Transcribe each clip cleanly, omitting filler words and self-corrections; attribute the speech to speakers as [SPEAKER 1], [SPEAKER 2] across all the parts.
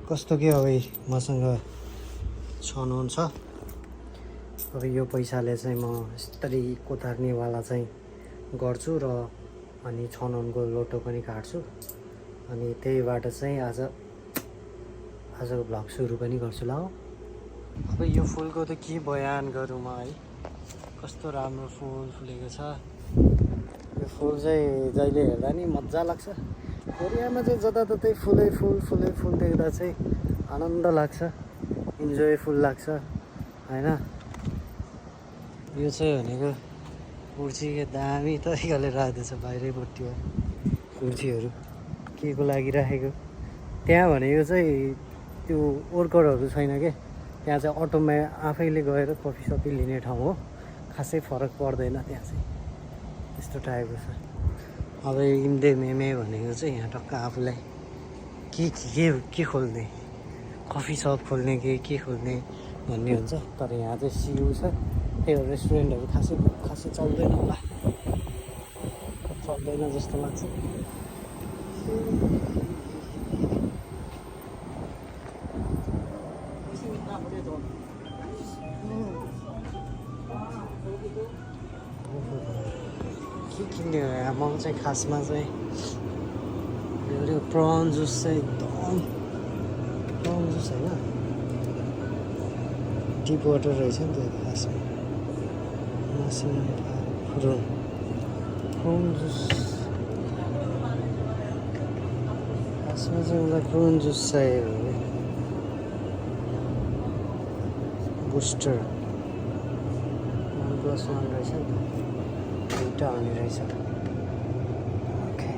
[SPEAKER 1] कस्तो के अब मसँग छनौट छ। अब यो पैसाले चाहिँ म यसरी कोतार्नेवाला चाहिँ गर्छु र अनि छनौटको लोटो पनि काट्छु। अनि त्यहीबाट चाहिँ आजको भ्लग सुरु पनि गर्छु ल। अब यो फुलको त के बयान गरौँ म है, कस्तो राम्रो फुल फुलेको छ। यो फुल चाहिँ जहिले हेर्दा नि मजा लाग्छ। कोरियामा चाहिँ जताततै फुलै फुल देख्दा चाहिँ आनन्द लाग्छ, इन्जोयफुल लाग्छ होइन। यो चाहिँ भनेको कुर्सी के दामी तरिकाले राख्दैछ बाहिरैपट्टि कुर्सीहरू के को लागि राखेको त्यहाँ भनेको चाहिँ त्यो वर्करहरू छैन के, त्यहाँ चाहिँ अटोमा आफैले गएर कफी सफी लिने ठाउँ हो, खासै फरक पर्दैन त्यहाँ चाहिँ, त्यस्तो टाइपको छ। अब इम्दे मेमे भनेको चाहिँ यहाँ टक्क आफूलाई के खोल्ने, कफी सप खोल्ने के खोल्ने भन्ने हुन्छ। तर यहाँ चाहिँ सियु छ, त्यही भएर रेस्टुरेन्टहरू खासै चल्दैन होला, चल्दैन जस्तो लाग्छ। के किन्ने हो यहाँ, म चाहिँ खासमा चाहिँ यो प्रन जुस चाहिँ एकदम प्रन जुस होइन, डिप वाटर रहेछ नि त्यो खासमा, प्रोन जुस खासमा चाहिँ मलाई प्रोन जुस चाहिएको हो। बुस्टर 1+1 रहेछ नि त, दुईवटा आउने रहेछ। ओके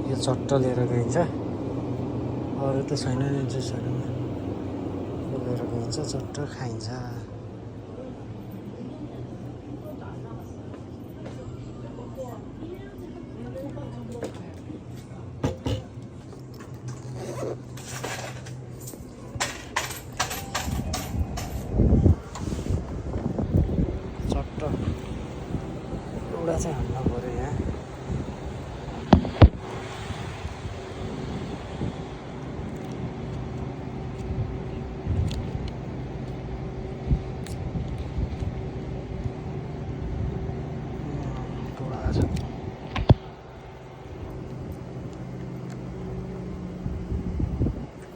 [SPEAKER 1] यो चट्ट लिएर गइन्छ, अरू त छैन नि जुसहरूमा, यो लिएर गइन्छ चट्ट खाइन्छ। एउटा चाहिँ हाल्नु पऱ्यो यहाँ।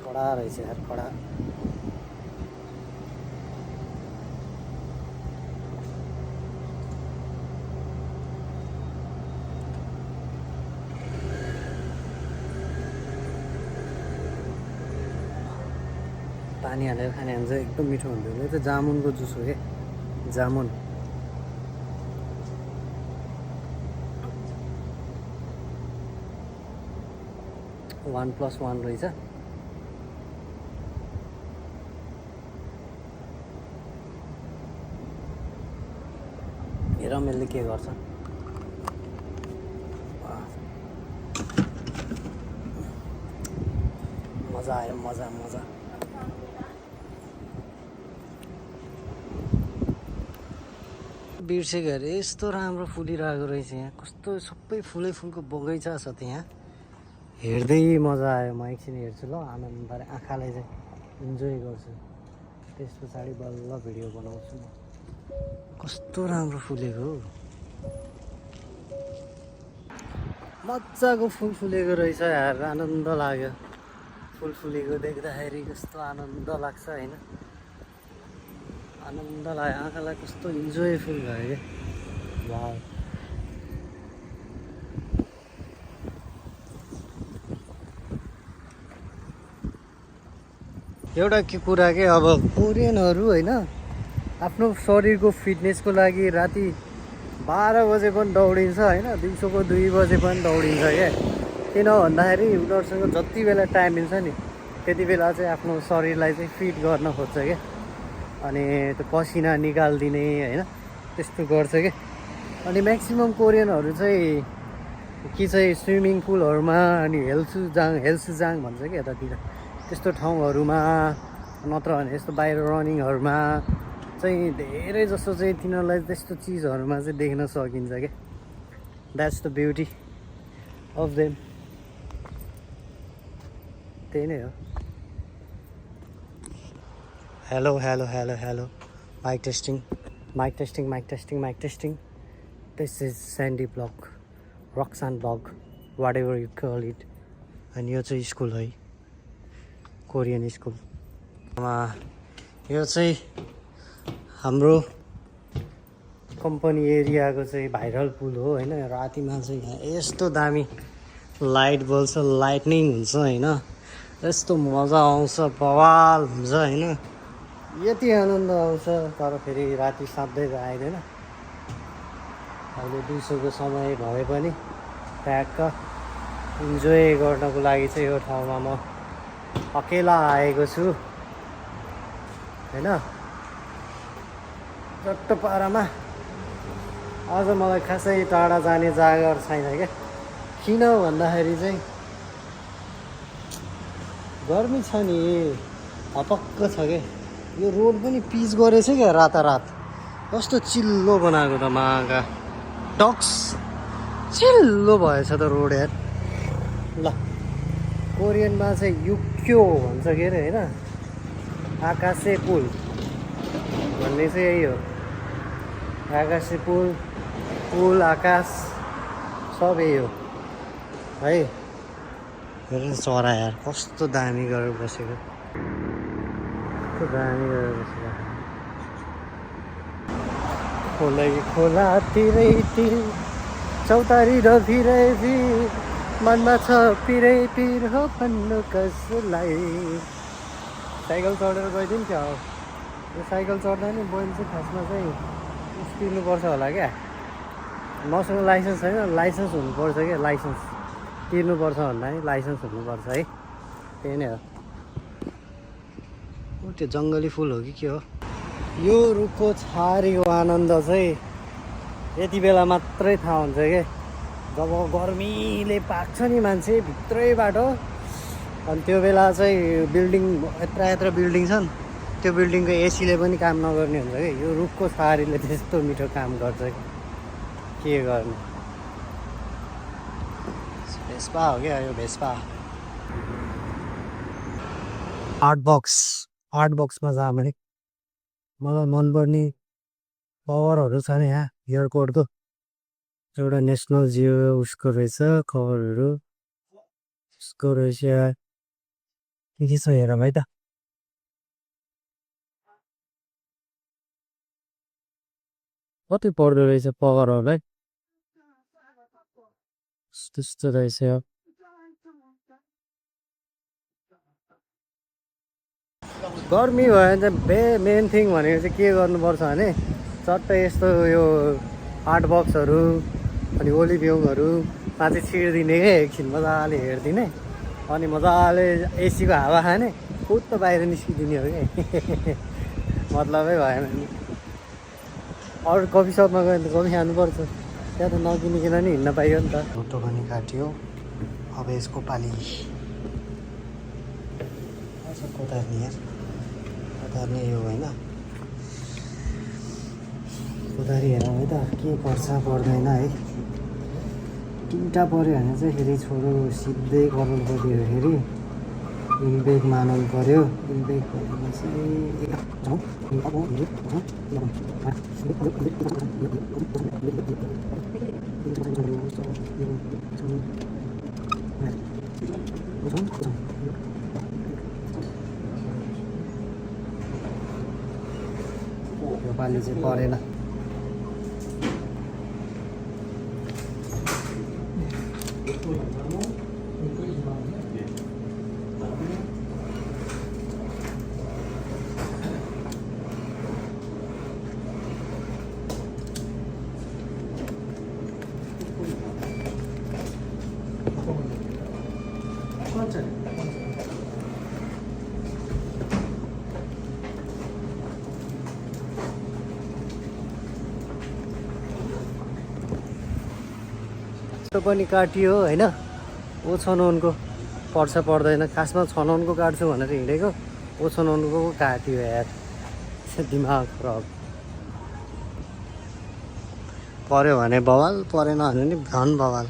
[SPEAKER 1] कडा रहेछ यार, कडा। पानी हालेर खाने भने चाहिँ एकदम मिठो हुन्थ्यो। यो चाहिँ जामुनको जुस हो क्या, जामुन। वन प्लस वन रहेछ। हेर मैले के गर्छ। मजा आयो, मजा। बिर्सेको अरे यस्तो राम्रो फुलिरहेको रहेछ यहाँ, कस्तो सबै फुलको बगैँचा छ त्यहाँ। हेर्दै मजा आयो। म एकछिन हेर्छु ल, आनन्दले आँखालाई चाहिँ इन्जोय गर्छु, त्यस पछाडि बल्ल भिडियो बनाउँछु म। कस्तो राम्रो फुलेको हो, मजाको फुल फुलेको रहेछ यार, आनन्द लाग्यो। फुल फुलेको देख्दाखेरि कस्तो आनन्द लाग्छ होइन, आनन्द लाग्यो, आँखालाई कस्तो इन्जोयफुल भयो क्या। वाह, एउटा के कुरा के, अब कोरियनहरू होइन आफ्नो शरीरको फिटनेसको लागि राति 12 बजे पनि दौडिन्छ होइन, दिउँसोको 2 बजे पनि दौडिन्छ क्या। किन भन्दाखेरि उनीहरूसँग जति बेला टाइम मिल्छ नि त्यति बेला चाहिँ आफ्नो शरीरलाई चाहिँ फिट गर्न खोज्छ क्या। अनि त्यो पसिना निकालिदिने होइन, त्यस्तो गर्छ क्या। अनि म्याक्सिमम् कोरियनहरू चाहिँ स्विमिङ पुलहरूमा अनि हेल्सुजाङ भन्छ क्या यतातिर, त्यस्तो ठाउँहरूमा, नत्र भने यस्तो बाहिर रनिङहरूमा चाहिँ धेरै जस्तो चाहिँ तिनीहरूलाई त्यस्तो चिजहरूमा चाहिँ देख्न सकिन्छ क्या that's the beauty of them त्यही नै हो hello hello hello hello mike testing mike testing mike testing mike testing this is Sandy blog Roxanne blog whatever you call it अनि यो चाहिँ स्कुल है कोरियन स्कुल यो चाहिँ हाम्रो कम्पनी एरियाको चाहिँ भाइरल पुल हो होइन रातिमा चाहिँ यहाँ यस्तो दामी लाइट बल्छ लाइटनिङ हुन्छ होइन यस्तो मजा आउँछ बवाल हुन्छ होइन यति आनन्द आउँछ तर फेरि राति साँच्दै त आइँदैन अहिले दिउँसोको समय भए पनि ट्याक्क इन्जोय गर्नको लागि चाहिँ यो ठाउँमा म अकेला आएको छु होइन चट्टोपारामा आज मलाई खासै टाढा जाने जागर छैन क्या किन भन्दाखेरि चाहिँ गर्मी छ नि हपक्क छ क्या यो रोड पनि पिच गरेछ क्या रातारात कस्तो चिल्लो बनाएको त मागा डक्स चिल्लो भएछ त रोड यार ल कोरियनमा चाहिँ युक्यो भन्छ के अरे होइन आकाशे पुल भन्ने चाहिँ यही हो आकाशे पुल पुल आकाश सब यही हो है हेर्नु चरा यार कस्तो दामी गरेर बसेको कस्तो दामी गरेर बसेको खोलै खोला तिरै तिर चौतारी र भिरै भिर मनमा छ पिरै पिर हो भन्नु कसलाई साइकल चढेर गइदिउँ क्या हो यो साइकल चढ्दा नि बैल चाहिँ खासमा चाहिँ तिर्नुपर्छ होला क्या मसँग लाइसेन्स छैन लाइसेन्स हुनुपर्छ क्या लाइसेन्स तिर्नुपर्छ भन्दा नि लाइसेन्स हुनुपर्छ है त्यही नै हो त्यो जङ्गली फुल हो कि के हो यो रुखको छारीको आनन्द चाहिँ यति बेला मात्रै थाहा हुन्छ क्या जब गर्मीले पाक्छ नि मान्छे भित्रैबाट अनि त्यो बेला चाहिँ बिल्डिङ यत्र बिल्डिङ छन् त्यो बिल्डिङको एसीले पनि काम नगर्ने हुन्छ कि यो रुखको छारीले त्यस्तो मिठो काम गर्छ के गर्ने भेस्पा हो क्या यो भेस्पा आर्ट बक्समा जाम है मलाई मनपर्ने कभरहरू छ नि यहाँ एयरपोर्टको एउटा नेसनल जियो उसको रहेछ कभरहरू उसको रहेछ के छ हेरौँ है त कति पर्दो रहेछ पगरहरूलाई त्यस्तो रहेछ गर्मी भयो भने चाहिँ मेन थिङ भनेको चाहिँ के गर्नुपर्छ भने चट्टै यस्तो यो आर्ट बक्सहरू अनि ओलिभ्युङहरूमा चाहिँ छिर्दिने क्या एकछिन मजाले हेरिदिने अनि मजाले एसीको हावा खाने फुत्त बाहिर निस्किदिने हो क्या मतलबै भएन नि अरू कफी सपमा गयो भने त कफी खानुपर्छ त्यहाँ त नकिनिकन नि हिँड्न पाइयो नि त फोटो पनि काट्यो अब यसको पाली कोतार्ने यार कोतार्ने यो होइन कोतारी हेरौँ है त के पर्छ पर्दैन है तिनवटा पऱ्यो भने चाहिँ फेरि छोरो सिधै करोडपति हो फेरि इम्पेक मानौँ पऱ्यो इम्पेक पऱ्यो यो पालि चाहिँ परेन पनि काटियो होइन ओ छनौनको पर्छ पर्दैन खासमा छनौनको काट्छु भनेर हिँडेको ओ छनौनको काटियो यार दिमाग खराब पऱ्यो भने बवाल, परेन भने नि झन् बवाल।